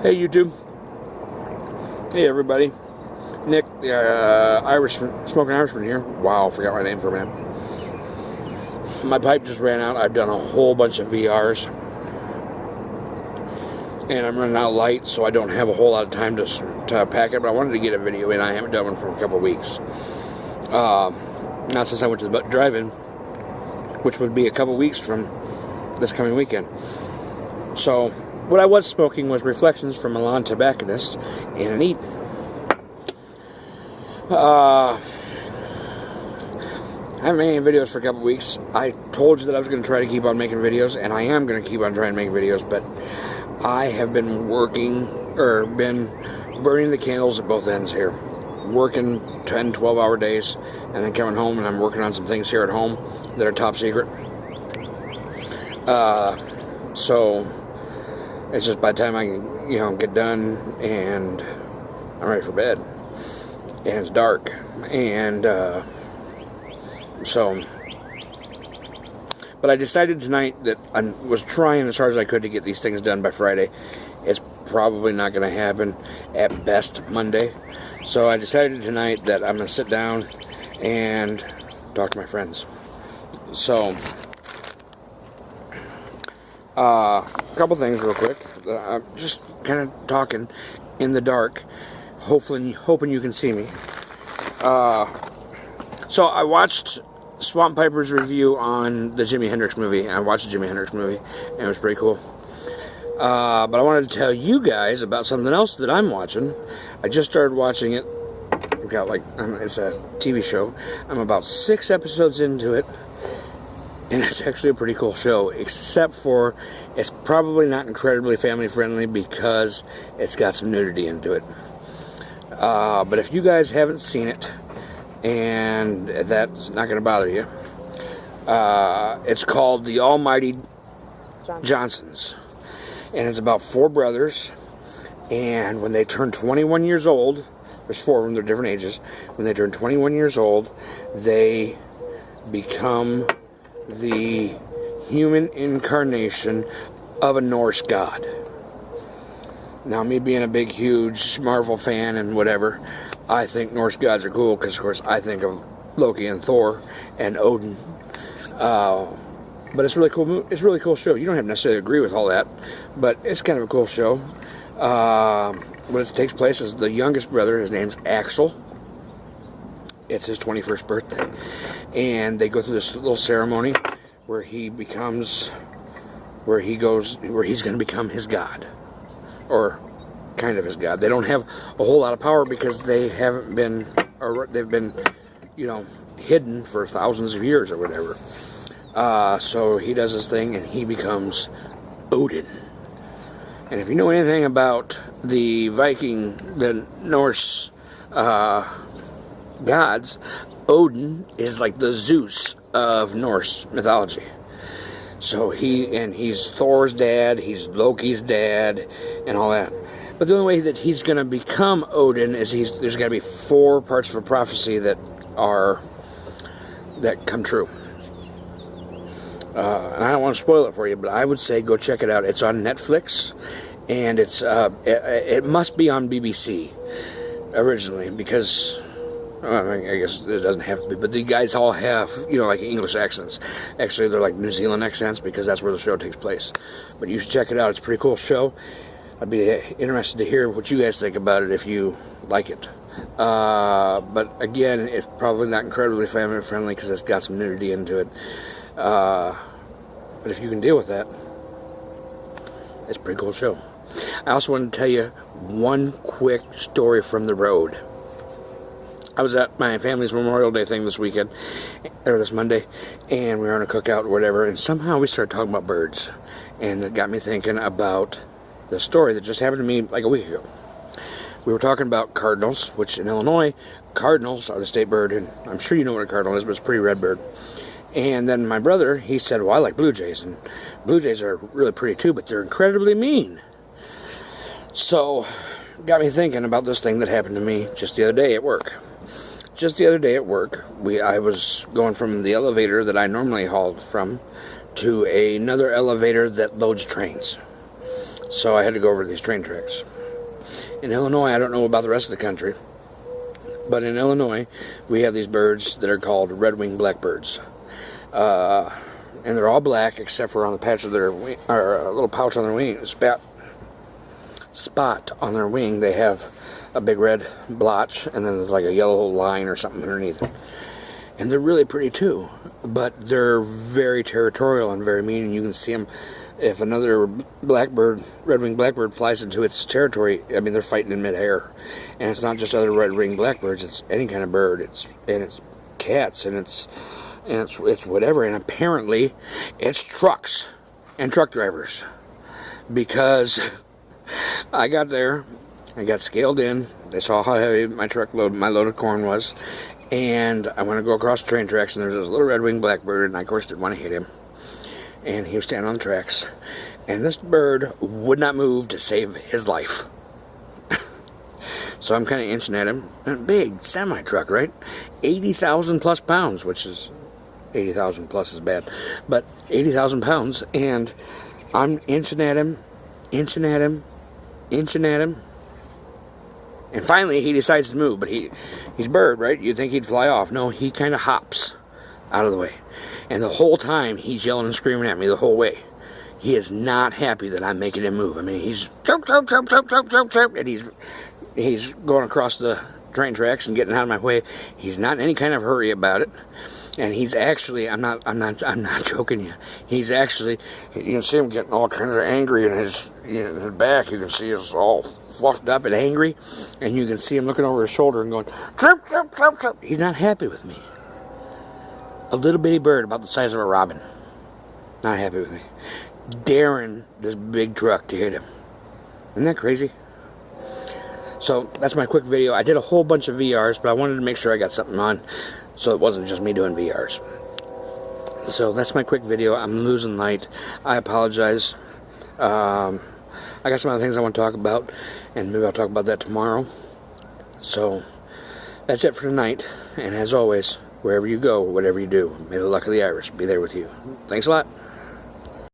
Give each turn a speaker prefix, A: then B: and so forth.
A: Hey YouTube. Hey everybody. Nick, Smoking Irishman here. Wow, forgot my name for a minute. My pipe just ran out. I've done a whole bunch of VRs. And I'm running out of light, so I don't have a whole lot of time to pack it. But I wanted to get a video in. I haven't done one for a couple of weeks. Not since I went to the drive-in, which would be a couple of weeks from this coming weekend. So, what I was smoking was Reflections from Milan Tobacconist in an Eden. I haven't made any videos for a couple of weeks. I told you that I was going to try to keep on making videos, and I am going to keep on trying to make videos, but I have been been burning the candles at both ends here. Working 10, 12-hour days, and then coming home, and I'm working on some things here at home that are top secret. So it's just by the time I can, get done and I'm ready for bed, and it's dark, and but I decided tonight that I was trying as hard as I could to get these things done by Friday. It's probably not going to happen, at best Monday. So I decided tonight that I'm going to sit down and talk to my friends. So, a couple things real quick. I'm just kind of talking in the dark, hoping you can see me. So I watched Swamp Piper's review on the Jimi Hendrix movie. I watched the Jimi Hendrix movie, and it was pretty cool. But I wanted to tell you guys about something else that I'm watching. I just started watching it. It's a TV show. I'm about 6 episodes into it, and it's actually a pretty cool show, except for it's probably not incredibly family friendly because it's got some nudity into it. But if you guys haven't seen it, and that's not going to bother you, it's called The Almighty Johnsons. And it's about 4 brothers, and when they turn 21 years old, there's 4 of them, they're different ages. When they turn 21 years old, they become the human incarnation of a Norse god. Now, me being a big, huge Marvel fan and whatever, I think Norse gods are cool because, of course, I think of Loki and Thor and Odin. But it's really cool. It's a really cool show. You don't have to necessarily agree with all that, but it's kind of a cool show. What it takes place is the youngest brother. His name's Axel. It's his 21st birthday, and they go through this little ceremony where he's going to become his god, or kind of his god. They don't have a whole lot of power because they've been hidden for thousands of years or whatever. So he does his thing, and he becomes Odin. And if you know anything about the Norse gods, Odin is like the Zeus of Norse mythology. So he's Thor's dad, he's Loki's dad, and all that. But the only way that he's going to become Odin is there's got to be 4 parts of a prophecy that come true. And I don't want to spoil it for you, but I would say go check it out. It's on Netflix, and it must be on BBC originally, because I guess it doesn't have to be, but the guys all have like English accents. Actually, they're like New Zealand accents because that's where the show takes place. But you should check it out. It's a pretty cool show. I'd be interested to hear what you guys think about it if you like it. But again, it's probably not incredibly family friendly because it's got some nudity into it. But if you can deal with that, it's a pretty cool show. I also want to tell you one quick story from the road. I was at my family's Memorial Day thing this Monday, and we were on a cookout or whatever, and somehow we started talking about birds, and it got me thinking about the story that just happened to me like a week ago. We were talking about cardinals, which in Illinois, cardinals are the state bird, and I'm sure you know what a cardinal is, but it's a pretty red bird. And then my brother, he said, well, I like blue jays, and blue jays are really pretty too, but they're incredibly mean. So, got me thinking about this thing that happened to me just the other day at work. I was going from the elevator that I normally hauled from to another elevator that loads trains. So I had to go over to these train tracks. In Illinois, I don't know about the rest of the country, but in Illinois, we have these birds that are called red-winged blackbirds. And they're all black except for on the patch of their wing, or a little pouch on their wing, spot on their wing. They have a big red blotch, and then there's like a yellow line or something underneath it. And they're really pretty too, but they're very territorial and very mean, and you can see them. If another blackbird, red-winged blackbird, flies into its territory, I mean, they're fighting in midair. And it's not just other red-winged blackbirds, it's any kind of bird. It's cats, and it's whatever. And apparently, it's trucks and truck drivers. Because I got there, I got scaled in, they saw how heavy my load of corn was, and I went to go across the train tracks, and there was this little red-winged blackbird, and I, of course, didn't want to hit him. And he was standing on the tracks, and this bird would not move to save his life. So I'm kind of inching at him. A big semi-truck, right? 80,000 plus pounds, which is 80,000 plus is bad, but 80,000 pounds, and I'm inching at him, inching at him, inching at him, and finally he decides to move. But he's bird, right? You'd think he'd fly off. No, he kind of hops out of the way. And the whole time, he's yelling and screaming at me the whole way. He is not happy that I'm making him move. I mean, he's chirp, chirp, chirp, chirp, chirp, chirp, chirp, and he's going across the train tracks and getting out of my way. He's not in any kind of hurry about it. And he's actually, I'm not joking you. He's actually, you can see him getting all kind of angry in his back. You can see he's all fluffed up and angry. And you can see him looking over his shoulder and going, chirp, chirp, chirp, chirp. He's not happy with me. A little bitty bird about the size of a robin. Not happy with me. Daring this big truck to hit him. Isn't that crazy? So that's my quick video. I did a whole bunch of VRs, but I wanted to make sure I got something on so it wasn't just me doing VRs. So that's my quick video. I'm losing light. I apologize. I got some other things I want to talk about, and maybe I'll talk about that tomorrow. So that's it for tonight. And as always, wherever you go, whatever you do, may the luck of the Irish be there with you. Thanks a lot.